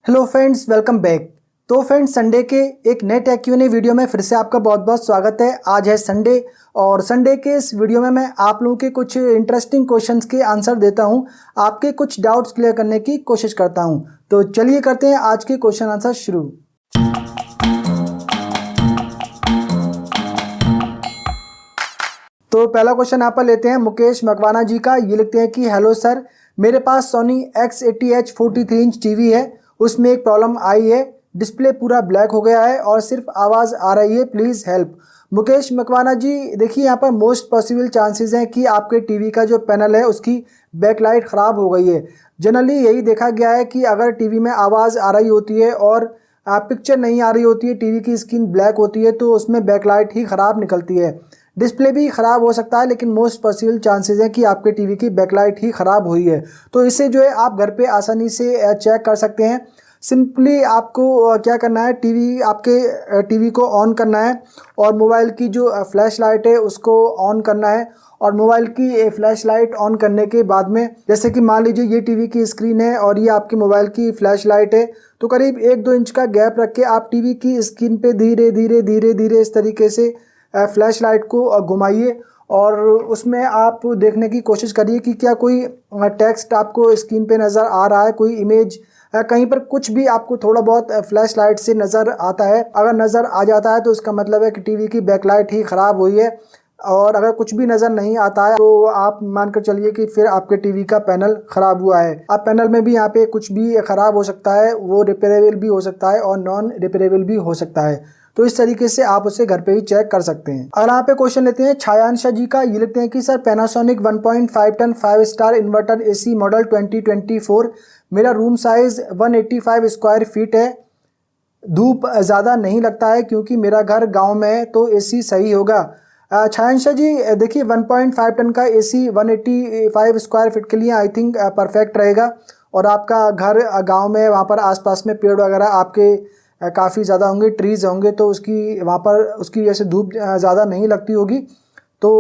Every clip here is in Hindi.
Hello friends, welcome back. तो फ्रेंड्स, संडे के एक नए टेक Q&A वीडियो में फिर से आपका बहुत बहुत स्वागत है। आज है संडे और संडे के इस वीडियो में मैं आप लोगों के कुछ इंटरेस्टिंग क्वेश्चंस के आंसर देता हूं, आपके कुछ डाउट्स क्लियर करने की कोशिश करता हूं। तो चलिए करते हैं आज के क्वेश्चन आंसर शुरू। तो पहला क्वेश्चन यहाँ पर लेते हैं मुकेश मकवाना जी का। ये लिखते हैं कि हेलो सर, मेरे पास सोनी X80H 43 इंच टीवी है, उसमें एक प्रॉब्लम आई है, डिस्प्ले पूरा ब्लैक हो गया है और सिर्फ आवाज़ आ रही है, प्लीज़ हेल्प। मुकेश मकवाना जी, देखिए यहाँ पर मोस्ट पॉसिबल चांसेस हैं कि आपके टीवी का जो पैनल है उसकी बैकलाइट ख़राब हो गई है। जनरली यही देखा गया है कि अगर टीवी में आवाज़ आ रही होती है और पिक्चर नहीं आ रही होती है, टीवी की स्क्रीन ब्लैक होती है, तो उसमें बैकलाइट ही ख़राब निकलती है। डिस्प्ले भी ख़राब हो सकता है, लेकिन मोस्ट पॉसिबल चांसेस हैं कि आपके टीवी की बैकलाइट ही ख़राब हुई है। तो इसे जो है आप घर पे आसानी से चेक कर सकते हैं। सिंपली आपको क्या करना है, आपके टीवी को ऑन करना है और मोबाइल की जो फ्लैश लाइट है उसको ऑन करना है। और मोबाइल की फ्लैश लाइट ऑन करने के बाद में, जैसे कि मान लीजिए ये टीवी की स्क्रीन है और ये आपकी मोबाइल की फ्लैश लाइट है, तो करीब 1-2 इंच का गैप रख के आप टीवी की स्क्रीन पे धीरे धीरे धीरे धीरे इस तरीके से फ्लैश लाइट को घुमाइए और उसमें आप देखने की कोशिश करिए कि क्या कोई टेक्स्ट आपको स्क्रीन पे नज़र आ रहा है, कोई इमेज कहीं पर कुछ भी आपको थोड़ा बहुत फ्लैश लाइट से नज़र आता है। अगर नज़र आ जाता है तो इसका मतलब है कि टीवी की बैकलाइट ही ख़राब हुई है। और अगर कुछ भी नज़र नहीं आता है तो आप मानकर चलिए कि फिर आपके टीवी का पैनल ख़राब हुआ है। अब पैनल में भी यहाँ पे कुछ भी ख़राब हो सकता है, वो रिपेयरेबल भी हो सकता है और नॉन रिपेयरेबल भी हो सकता है। तो इस तरीके से आप उसे घर पे ही चेक कर सकते हैं। अगर यहाँ पे क्वेश्चन लेते हैं छायांशा जी का। ये लिखते हैं कि sir, Panasonic 1.5 ton 5 star inverter AC model 2024, मेरा रूम साइज 185 स्क्वायर फीट है, धूप ज़्यादा नहीं लगता है क्योंकि मेरा घर गांव में है, तो AC सही होगा? छायांशा जी, देखिए 1.5 टन का AC 185 स्क्वायर फीट के लिए आई थिंक परफेक्ट रहेगा। और आपका घर गांव में, वहाँ पर आसपास में पेड़ वगैरह आपके काफ़ी ज़्यादा होंगे, ट्रीज़ होंगे, तो उसकी वहाँ पर उसकी वजह से धूप ज़्यादा नहीं लगती होगी। तो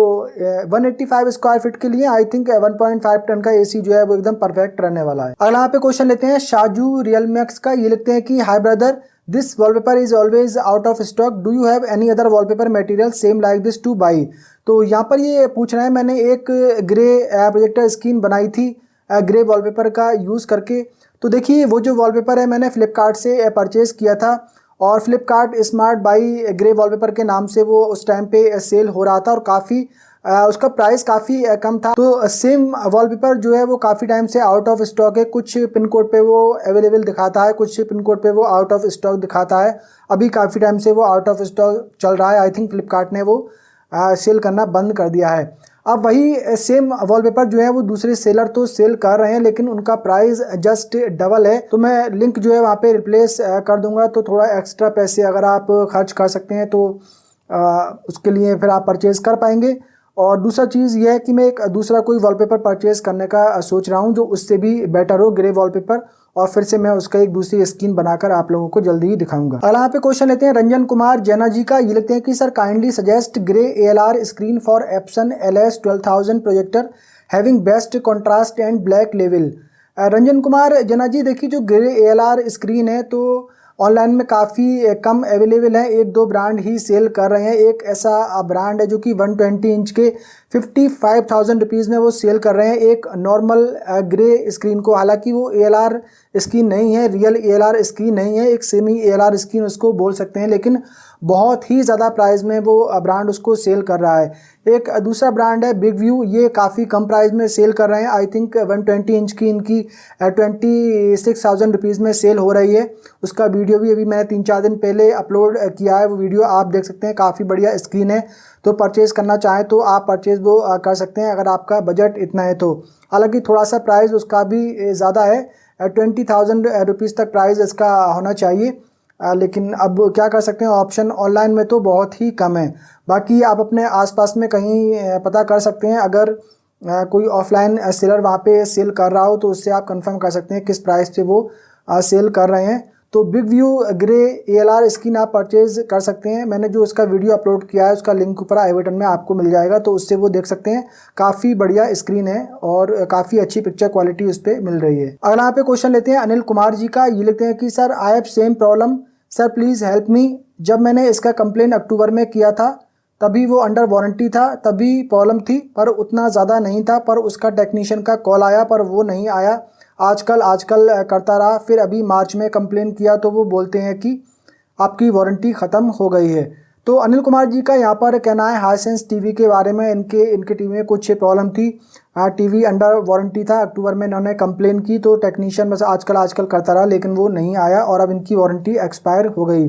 185 स्क्वायर फीट के लिए आई थिंक 1.5 टन का AC जो है वो एकदम परफेक्ट रहने वाला है। अगला यहाँ पे क्वेश्चन लेते हैं शाजू रियल मैक्स का। ये लिखते हैं कि hi brother, this wallpaper is always out of stock, do you have any other wallpaper material same like this two by? तो यहाँ पर ये पूछ रहे हैं, मैंने एक ग्रे प्रोजेक्टर स्क्रीन बनाई थी ग्रे वॉलपेपर का यूज़ करके। तो देखिए वो जो वॉलपेपर है मैंने फ्लिपकार्ट से परचेज़ किया था और Flipkart smart by grey wallpaper के नाम से वो उस टाइम पे सेल हो रहा था और काफ़ी उसका प्राइस काफ़ी कम था। तो सेम वॉलपेपर जो है वो काफ़ी टाइम से आउट ऑफ स्टॉक है। कुछ पिन कोड पे वो अवेलेबल दिखाता है, कुछ पिन कोड पे वो आउट ऑफ स्टॉक दिखाता है। अभी काफ़ी टाइम से वो आउट ऑफ स्टॉक चल रहा है। आई थिंक फ्लिपकार्ट ने वो सेल करना बंद कर दिया है। अब वही सेम वॉलपेपर जो है वो दूसरे सेलर तो सेल कर रहे हैं, लेकिन उनका प्राइस जस्ट डबल है। तो मैं लिंक जो है वहाँ पे रिप्लेस कर दूंगा, तो थोड़ा एक्स्ट्रा पैसे अगर आप खर्च कर सकते हैं तो उसके लिए फिर आप परचेज़ कर पाएंगे। और दूसरा चीज़ ये है कि मैं एक दूसरा कोई वॉलपेपर परचेज़ करने का सोच रहा हूँ जो उससे भी बेटर हो, ग्रे वॉलपेपर, और फिर से मैं उसका एक दूसरी स्क्रीन बनाकर आप लोगों को जल्दी ही दिखाऊंगा। अगर यहाँ पे क्वेश्चन लेते हैं रंजन कुमार जैना जी का। ये लिखते हैं कि sir, kindly suggest grey ALR screen for Epson LS 12000 projector having best contrast and black level. Ranjan Kumar जैना जी, देखिए जो ग्रे ALR स्क्रीन है तो ऑनलाइन में काफ़ी कम अवेलेबल है, 1-2 ब्रांड ही सेल कर रहे हैं। एक ऐसा ब्रांड है जो कि 120 इंच के 55,000 रुपीज़ में वो सेल कर रहे हैं एक नॉर्मल ग्रे स्क्रीन को। हालांकि वो ALR स्क्रीन नहीं है, रियल ALR स्क्रीन नहीं है, एक सेमी ALR स्क्रीन उसको बोल सकते हैं, लेकिन बहुत ही ज़्यादा प्राइस में वो ब्रांड उसको सेल कर रहा है। एक दूसरा ब्रांड है बिग व्यू, ये काफ़ी कम प्राइस में सेल कर रहे हैं। आई थिंक 120 इंच की इनकी 26,000 रुपीज़ में सेल हो रही है। उसका वीडियो भी अभी मैंने 3-4 दिन पहले अपलोड किया है, वो वीडियो आप देख सकते हैं, काफ़ी बढ़िया स्क्रीन है। तो परचेज़ करना चाहें तो आप परचेज़ वो कर सकते हैं अगर आपका बजट इतना है तो। हालांकि थोड़ा सा प्राइस उसका भी ज़्यादा है, 20,000 रुपीज़ तक प्राइस इसका होना चाहिए। लेकिन अब क्या कर सकते हैं, ऑप्शन ऑनलाइन में तो बहुत ही कम है। बाकी आप अपने आसपास में कहीं पता कर सकते हैं, अगर कोई ऑफलाइन सेलर वहाँ पे सेल कर रहा हो तो उससे आप कंफर्म कर सकते हैं किस प्राइस पे वो सेल कर रहे हैं। तो big view grey ALR screen आप परचेज कर सकते हैं। मैंने जो उसका वीडियो अपलोड किया है उसका लिंक ऊपर आई बटन में आपको मिल जाएगा, तो उससे वो देख सकते हैं। काफ़ी बढ़िया स्क्रीन है और काफ़ी अच्छी पिक्चर क्वालिटी उस पर मिल रही है। अगला यहाँ पे क्वेश्चन लेते हैं अनिल कुमार जी का। ये लिखते हैं कि sir I have same problem, sir please help me. जब मैंने इसका कंप्लेन अक्टूबर में किया था तभी वो अंडर वारंटी था, तभी प्रॉब्लम थी, पर उतना ज़्यादा नहीं था। पर उसका टेक्नीशियन का कॉल आया पर वो नहीं आया। आजकल करता रहा, फिर अभी मार्च में कंप्लेन किया तो वो बोलते हैं कि आपकी वारंटी ख़त्म हो गई है। तो अनिल कुमार जी का यहाँ पर कहना है हाईसेंस टीवी के बारे में। इनके टीवी में कुछ प्रॉब्लम थी, टीवी अंडर वारंटी था। अक्टूबर में इन्होंने कंप्लेन की तो टेक्नीशियन बस आजकल करता रहा, लेकिन वो नहीं आया और अब इनकी वारंटी एक्सपायर हो गई।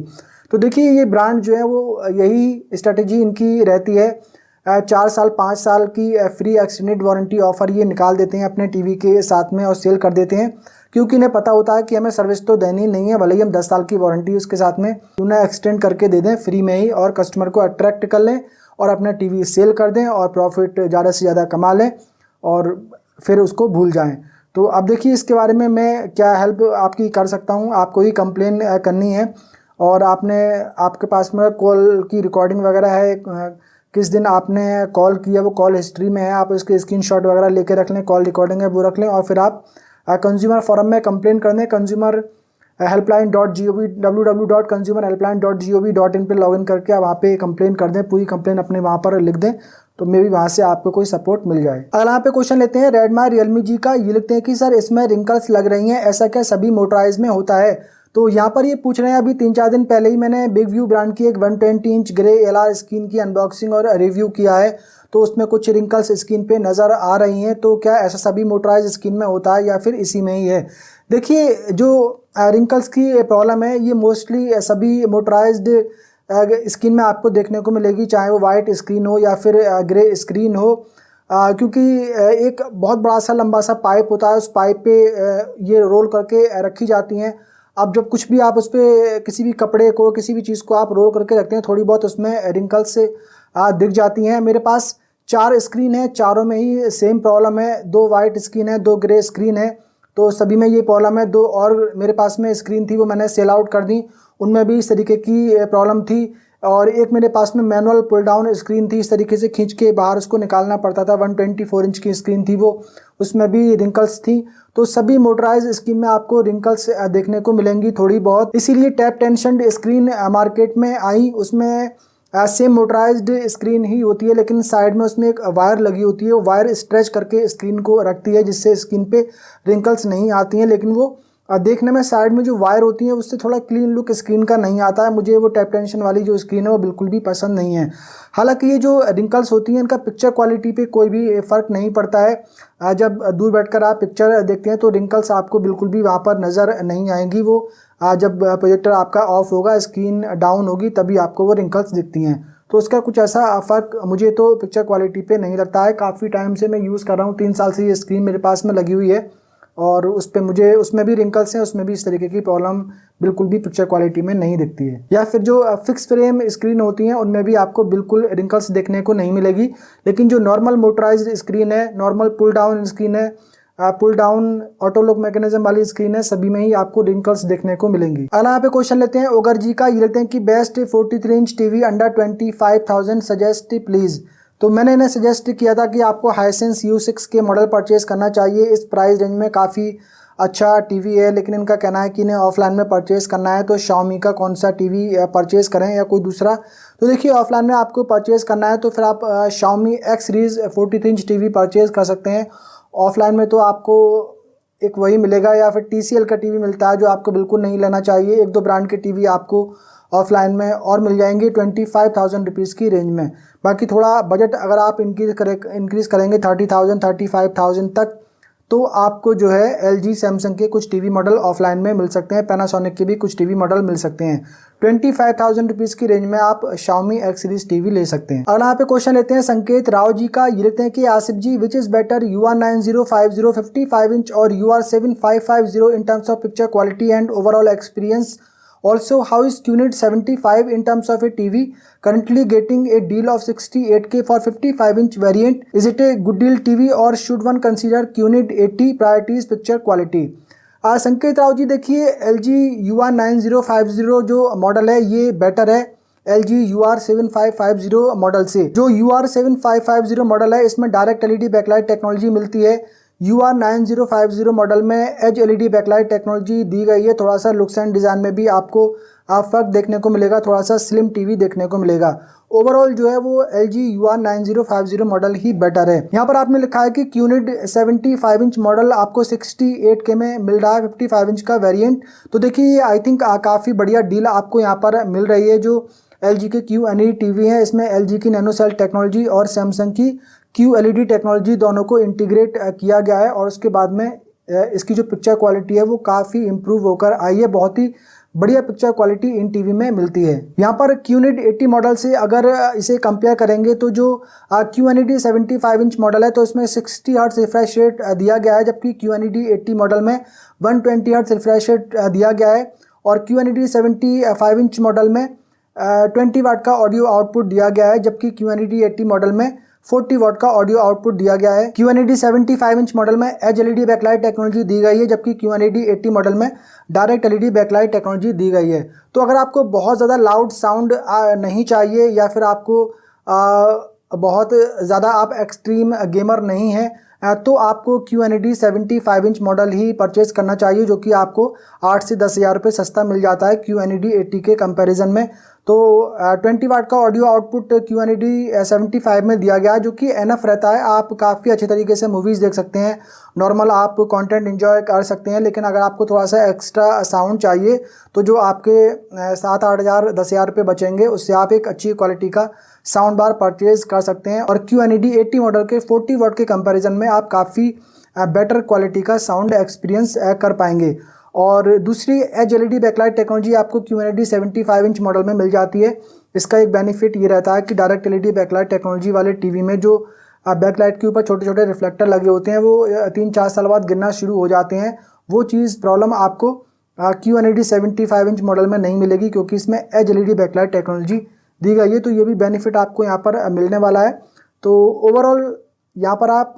तो देखिए ये ब्रांड जो है वो यही स्ट्रेटेजी इनकी रहती है, 4 साल 5 साल की फ्री एक्सटेंडेड वारंटी ऑफर ये निकाल देते हैं अपने टीवी के साथ में और सेल कर देते हैं, क्योंकि इन्हें पता होता है कि हमें सर्विस तो देनी नहीं है, भले ही हम 10 साल की वारंटी उसके साथ में क्यों ना एक्सटेंड करके दे दें फ्री में ही, और कस्टमर को अट्रैक्ट कर लें और अपना टीवी सेल कर दें और प्रॉफिट ज़्यादा से ज़्यादा कमा लें और फिर उसको भूल जाएं। तो अब देखिए इसके बारे में मैं क्या हेल्प आपकी कर सकता हूँ। आपको ही कंप्लेन करनी है और आपके पास में कॉल की रिकॉर्डिंग वगैरह है, किस दिन आपने कॉल किया वो कॉल हिस्ट्री में है, आप उसके स्क्रीनशॉट वगैरह लेके रख लें, कॉल रिकॉर्डिंग है वो रख लें और फिर आप कंज्यूमर फोरम में कंप्लेन कर दें। कंज्यूमर helpline.gov www.consumerhelpline.gov.in पे लॉगिन करके आप वहाँ पे कंप्लेन कर दें, पूरी कंप्लेन अपने वहाँ पर लिख दें, तो मे भी वहाँ से आपको कोई सपोर्ट मिल जाए। अगला यहाँ पे क्वेश्चन लेते हैं रेडमी रियलमी जी का। ये लिखते हैं कि सर इसमें रिंकल्स लग रही हैं, ऐसा क्या सभी मोटराइज में होता है? तो यहाँ पर ये पूछ रहे हैं, अभी 3-4 दिन पहले ही मैंने बिग व्यू ब्रांड की एक 120 इंच ग्रे ALR स्क्रीन की अनबॉक्सिंग और रिव्यू किया है, तो उसमें कुछ रिंकल्स स्क्रीन पे नज़र आ रही हैं। तो क्या ऐसा सभी मोटराइज स्क्रीन में होता है या फिर इसी में ही है? देखिए जो रिंकल्स की प्रॉब्लम है ये मोस्टली सभी मोटराइज्ड स्क्रीन में आपको देखने को मिलेगी, चाहे वो वाइट स्क्रीन हो या फिर ग्रे स्क्रीन हो, क्योंकि एक बहुत बड़ा सा लंबा सा पाइप होता है, उस पाइप पे ये रोल करके रखी जाती हैं। अब जब कुछ भी आप उस पर किसी भी कपड़े को किसी भी चीज़ को आप रोल करके रखते हैं, थोड़ी बहुत उसमें रिंकल्स दिख जाती हैं। मेरे पास 4 स्क्रीन है, चारों में ही सेम प्रॉब्लम है, 2 वाइट स्क्रीन है, 2 ग्रे स्क्रीन है, तो सभी में ये प्रॉब्लम है। 2 और मेरे पास में स्क्रीन थी वो मैंने सेल आउट कर दी, उनमें भी इस तरीके की प्रॉब्लम थी। और एक मेरे पास में मैनुअल पुल डाउन स्क्रीन थी, इस तरीके से खींच के बाहर उसको निकालना पड़ता था, 124 इंच की स्क्रीन थी वो, उसमें भी रिंकल्स थी। तो सभी मोटराइज स्क्रीन में आपको रिंकल्स देखने को मिलेंगी थोड़ी बहुत, इसीलिए टैप टेंशन स्क्रीन मार्केट में आई। उसमें सेम मोटराइज्ड स्क्रीन ही होती है, लेकिन साइड में उसमें एक वायर लगी होती है, वो वायर स्ट्रेच करके स्क्रीन को रखती है, जिससे स्क्रीन पे रिंकल्स नहीं आती हैं। लेकिन वो देखने में साइड में जो वायर होती है उससे थोड़ा क्लीन लुक स्क्रीन का नहीं आता है। मुझे वो टैप टेंशन वाली जो स्क्रीन है वो बिल्कुल भी पसंद नहीं है। हालांकि ये जो रिंकल्स होती हैं इनका पिक्चर क्वालिटी पे कोई भी फ़र्क नहीं पड़ता है। जब दूर बैठकर आप पिक्चर देखते हैं तो रिंकल्स आपको बिल्कुल भी वहाँ पर नज़र नहीं आएंगी। वो जब प्रोजेक्टर आपका ऑफ होगा, स्क्रीन डाउन होगी, तभी आपको वो रिंकल्स दिखती हैं। तो उसका कुछ ऐसा फ़र्क मुझे तो पिक्चर क्वालिटी पे नहीं लगता है। काफ़ी टाइम से मैं यूज़ कर रहा हूँ, 3 साल से ये स्क्रीन मेरे पास में लगी हुई है और उस पर मुझे उसमें भी रिंकल्स हैं, उसमें भी इस तरीके की प्रॉब्लम बिल्कुल भी पिक्चर क्वालिटी में नहीं दिखती है। या फिर जो फिक्स फ्रेम स्क्रीन होती हैं उनमें भी आपको बिल्कुल रिंकल्स देखने को नहीं मिलेगी। लेकिन जो नॉर्मल मोटराइज्ड स्क्रीन है, नॉर्मल पुल डाउन स्क्रीन है, pull down auto lock mechanism वाली स्क्रीन है, सभी में ही आपको रिंकल्स देखने को मिलेंगी। अगला यहाँ पे क्वेश्चन लेते हैं ओगर जी का। ये लेते हैं कि best 43 inch TV under 25,000 suggest please. तो मैंने इन्हें सजेस्ट किया था कि आपको हाईसेंस U6 के मॉडल परचेज़ करना चाहिए, इस प्राइस रेंज में काफ़ी अच्छा टीवी है। लेकिन इनका कहना है कि इन्हें ऑफलाइन में परचेज़ करना है, तो Xiaomi का कौन सा टीवी परचेज़ करें या कोई दूसरा। तो देखिए ऑफलाइन में आपको परचेज़ करना है तो फिर आप Xiaomi X series 43 inch TV purchase कर सकते हैं। ऑफलाइन में तो आपको एक वही मिलेगा या फिर TCL का टीवी मिलता है जो आपको बिल्कुल नहीं लेना चाहिए। 1-2 ब्रांड के टीवी आपको ऑफलाइन में और मिल जाएंगे 25,000 रुपीज़ की रेंज में। बाकी थोड़ा बजट अगर आप इंक्रीज़ करेंगे 30,000 35,000 तक, तो आपको जो है LG सैमसंग के कुछ टीवी मॉडल ऑफलाइन में मिल सकते हैं, पैनासोनिक के भी कुछ टीवी मॉडल मिल सकते हैं। 25,000 रुपीज़ की रेंज में आप Xiaomi X सीरीज़ टीवी ले सकते हैं। अगला यहाँ पे क्वेश्चन लेते हैं संकेत राव जी का। ये लेते हैं कि Asif ji which is better UR9050 55 inch और UR7550 in terms of picture quality and overall experience. Also, how is QNED 75 in terms of a TV? Currently getting a deal of 68K for 55 inch variant. Is it a good deal TV or should one consider QNED 80 priorities picture quality? संकेत राव जी, देखिए LG UR9050 जो मॉडल है ये बेटर है LG UR7550 मॉडल से। जो UR7550 मॉडल है इसमें डायरेक्ट LED बैकलाइट टेक्नोलॉजी मिलती है। UR9050 मॉडल में एज LED बैकलाइट टेक्नोलॉजी दी गई है। थोड़ा सा लुक्स एंड डिज़ाइन में भी आपको फर्क देखने को मिलेगा, थोड़ा सा स्लिम टीवी देखने को मिलेगा। ओवरऑल जो है वो LG UR9050 मॉडल ही बेटर है। यहाँ पर आपने लिखा है कि QNED 75 इंच मॉडल आपको 68K में मिल रहा है, 55 इंच का वेरिएंट। तो देखिए ये आई थिंक काफ़ी बढ़िया डील आपको यहाँ पर मिल रही है। जो LG के QNED टीवी है इसमें LG की नैनो सेल टेक्नोलॉजी और सैमसंग की QLED टेक्नोलॉजी दोनों को इंटीग्रेट किया गया है और उसके बाद में इसकी जो पिक्चर क्वालिटी है वो काफ़ी इम्प्रूव होकर आई है। बहुत ही बढ़िया पिक्चर क्वालिटी इन टीवी में मिलती है। यहाँ पर QNED 80 मॉडल से अगर इसे कंपेयर करेंगे तो जो QNED 75 इंच मॉडल है तो इसमें 60 हर्ट्ज रिफ्रेश रेट दिया गया है, जबकि QNED 80 मॉडल में 120 हर्ट्ज रिफ्रेश रेट दिया गया है। और QNED 75 इंच मॉडल में 20 वाट का ऑडियो आउटपुट दिया गया है, जबकि QNED 80 मॉडल में 40 वाट का ऑडियो आउटपुट दिया गया है। QNED 75 इंच मॉडल में एज LED बैकलाइट टेक्नोलॉजी दी गई है, जबकि QNED 80 मॉडल में डायरेक्ट LED बैकलाइट टेक्नोलॉजी दी गई है। तो अगर आपको बहुत ज़्यादा लाउड साउंड नहीं चाहिए या फिर आपको बहुत ज़्यादा आप एक्सट्रीम गेमर नहीं हैं तो आपको QNED 75 इंच मॉडल ही परचेज़ करना चाहिए, जो कि आपको 8 से 10 हज़ार रुपये सस्ता मिल जाता है QNED 80 के कंपैरिजन में। तो 20 वाट का ऑडियो आउटपुट QNED 75 में दिया गया है, जो कि एनफ रहता है। आप काफ़ी अच्छे तरीके से मूवीज़ देख सकते हैं, नॉर्मल आप कंटेंट एंजॉय कर सकते हैं। लेकिन अगर आपको थोड़ा सा एक्स्ट्रा साउंड चाहिए तो जो आपके 7-8 हज़ार 10 हज़ार रुपये बचेंगे उससे आप एक अच्छी क्वालिटी का साउंड बार परचेज कर सकते हैं। और QNED 80 मॉडल के 40 वाट के कंपैरिजन में आप काफ़ी बेटर क्वालिटी का साउंड एक्सपीरियंस कर पाएंगे। और दूसरी एज LED बैकलाइट टेक्नोलॉजी आपको QNED 75 इंच मॉडल में मिल जाती है। इसका एक बेनिफिट ये रहता है कि डायरेक्ट LED बैकलाइट टेक्नोलॉजी वाले टीवी में जो बैकलाइट के ऊपर छोटे छोटे रिफ्लेक्टर लगे होते हैं वो 3-4 साल बाद गिरना शुरू हो जाते हैं। वो चीज़ प्रॉब्लम आपको QNED 75 इंच मॉडल में नहीं मिलेगी, क्योंकि इसमें एज LED बैकलाइट टेक्नोलॉजी दी गई है। तो ये भी बेनिफिट आपको यहाँ पर मिलने वाला है। तो ओवरऑल यहाँ पर आप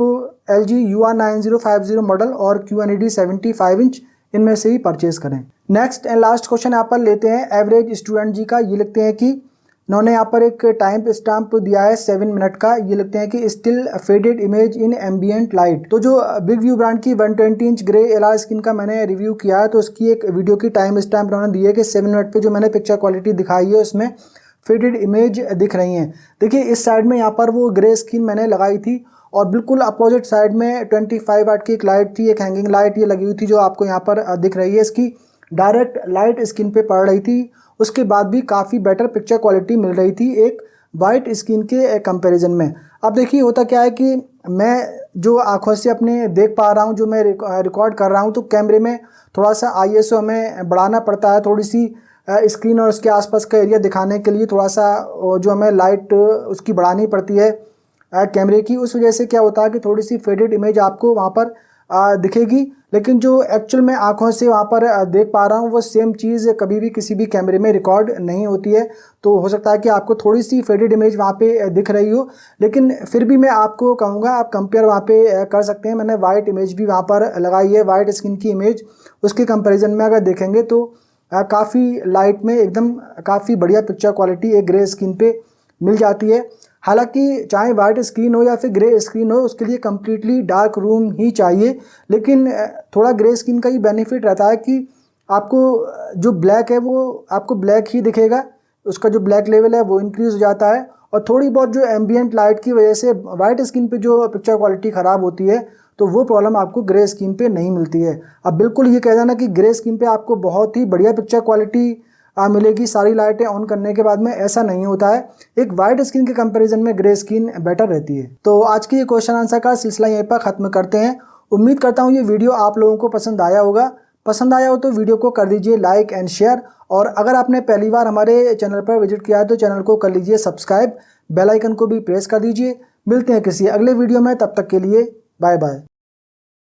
LG UR9050 मॉडल और QNED 75 इंच इनमें से ही परचेज करें। नेक्स्ट एंड लास्ट क्वेश्चन यहाँ पर लेते हैं एवरेज स्टूडेंट जी का। ये लिखते हैं कि इन्होंने यहाँ पर एक टाइम स्टैम्प दिया है 7 मिनट का। ये लिखते हैं कि still faded image in ambient light. तो जो बिग व्यू ब्रांड की 120 इंच ग्रे LR स्क्रीन का मैंने रिव्यू किया है, तो उसकी एक वीडियो की टाइम स्टैम्प उन्होंने दी है कि 7 मिनट पे जो मैंने पिक्चर क्वालिटी दिखाई है उसमें फेडेड इमेज दिख रही हैं। देखिए इस साइड में यहाँ पर वो ग्रे स्क्रीन मैंने लगाई थी और बिल्कुल अपोजिट साइड में 25 वाट की एक लाइट थी, एक हैंगिंग लाइट ये लगी हुई थी जो आपको यहाँ पर दिख रही है। इसकी डायरेक्ट लाइट स्क्रीन पे पड़ रही थी, उसके बाद भी काफ़ी बेटर पिक्चर क्वालिटी मिल रही थी एक वाइट स्क्रीन के कंपैरिजन में। अब देखिए होता क्या है कि मैं जो आँखों से अपने देख पा रहा हूँ, जो मैं रिकॉर्ड कर रहा हूँ, तो कैमरे में थोड़ा सा ISO हमें बढ़ाना पड़ता है, थोड़ी सी स्क्रीन और उसके आसपास का एरिया दिखाने के लिए थोड़ा सा जो हमें लाइट उसकी बढ़ानी पड़ती है कैमरे की। उस वजह से क्या होता है कि थोड़ी सी फेडेड इमेज आपको वहाँ पर दिखेगी, लेकिन जो एक्चुअल में आँखों से वहाँ पर देख पा रहा हूँ वो सेम चीज़ कभी भी किसी भी कैमरे में रिकॉर्ड नहीं होती है। तो हो सकता है कि आपको थोड़ी सी फेडेड इमेज वहाँ पे दिख रही हो, लेकिन फिर भी मैं आपको कहूँगा आप कंपेयर वहाँ पे कर सकते हैं। मैंने वाइट इमेज भी वहाँ पर लगाई है, वाइट स्क्रीन की इमेज, उसके कंपेरिजन में अगर देखेंगे तो काफ़ी लाइट में एकदम काफ़ी बढ़िया पिक्चर क्वालिटी एक ग्रे स्क्रीन पे मिल जाती है। हालांकि चाहे वाइट स्क्रीन हो या फिर ग्रे स्क्रीन हो, उसके लिए कम्प्लीटली डार्क रूम ही चाहिए। लेकिन थोड़ा ग्रे स्क्रीन का ही बेनिफिट रहता है कि आपको जो ब्लैक है वो आपको ब्लैक ही दिखेगा, उसका जो ब्लैक लेवल है वो इंक्रीज़ हो जाता है। और थोड़ी बहुत जो एम्बियंट लाइट की वजह से वाइट स्क्रीन पे जो पिक्चर क्वालिटी ख़राब होती है तो वो प्रॉब्लम आपको ग्रे स्क्रीन पे नहीं मिलती है। अब बिल्कुल ये कह देना कि ग्रे स्क्रीन पे आपको बहुत ही बढ़िया पिक्चर क्वालिटी मिलेगी सारी लाइटें ऑन करने के बाद में, ऐसा नहीं होता है। एक वाइट स्क्रीन के कंपैरिजन में ग्रे स्क्रीन बेटर रहती है। तो आज की ये क्वेश्चन आंसर का सिलसिला यहीं पर ख़त्म करते हैं। उम्मीद करता हूँ ये वीडियो आप लोगों को पसंद आया होगा। पसंद आया हो तो वीडियो को कर दीजिए लाइक एंड शेयर, और अगर आपने पहली बार हमारे चैनल पर विजिट किया है तो चैनल को कर लीजिए सब्सक्राइब, बेल आइकन को भी प्रेस कर दीजिए। मिलते हैं किसी अगले वीडियो में, तब तक के लिए बाय बाय।